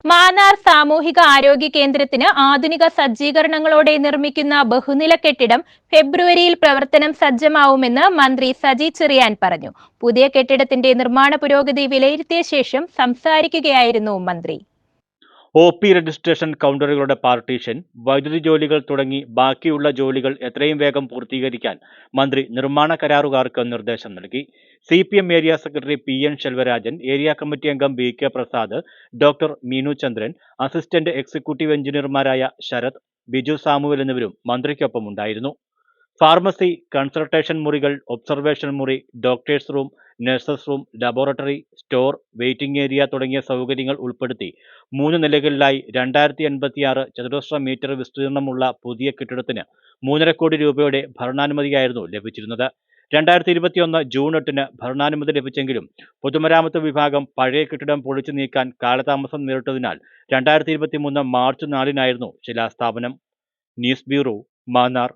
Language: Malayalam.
മാന്നാർ സാമൂഹിക ആരോഗ്യ കേന്ദ്രത്തിന് ആധുനിക സജ്ജീകരണങ്ങളോടെ നിർമ്മിക്കുന്ന ബഹുനില കെട്ടിടം ഫെബ്രുവരിയിൽ പ്രവർത്തനം സജ്ജമാവുമെന്ന് മന്ത്രി സജി ചെറിയാൻ പറഞ്ഞു. പുതിയ കെട്ടിടത്തിന്റെ നിർമ്മാണ പുരോഗതി വിലയിരുത്തിയ ശേഷം സംസാരിക്കുകയായിരുന്നു മന്ത്രി. OP രജിസ്ട്രേഷൻ കൗണ്ടറുകളുടെ പാർട്ടീഷൻ, വൈദ്യുതി ജോലികൾ തുടങ്ങി ബാക്കിയുള്ള ജോലികൾ എത്രയും വേഗം പൂർത്തീകരിക്കാൻ മന്ത്രി നിർമ്മാണ കരാറുകാർക്ക് നിർദ്ദേശം നൽകി. CPM area secretary PN Selvarajan, area committee അംഗം BK Prasad, doctor Meenu Chandran, assistant executive എഞ്ചിനീയർമാരായ ശരത്, ബിജു സാമുവൽ എന്നിവരും മന്ത്രിക്കൊപ്പം ഉണ്ടായിരുന്നു. ഫാർമസി, കൺസൾട്ടേഷൻ മുറികൾ, ഒബ്സർവേഷൻ മുറി, doctors room, nurses room, laboratory, store, waiting area തുടങ്ങിയ സൗകര്യങ്ങൾ ഉൾപ്പെടുത്തി 3 നിലകളിലായി 2086 ചതുരശ്ര മീറ്റർ വിസ്തീർണമുള്ള പുതിയ കെട്ടിടത്തിന് 3.5 കോടി രൂപയുടെ ഭരണാനുമതിയായിരുന്നു ലഭിച്ചിരുന്നത്. 2021 ജൂൺ 8-ന് ഭരണാനുമതി ലഭിച്ചെങ്കിലും പൊതുമരാമത്ത് വിഭാഗം പഴയ കെട്ടിടം പൊളിച്ചു നീക്കാൻ കാലതാമസം നേരിട്ടതിനാൽ 2023 മാർച്ച് 4-നായിരുന്നു ശിലാസ്ഥാപനം. News bureau, Mannar.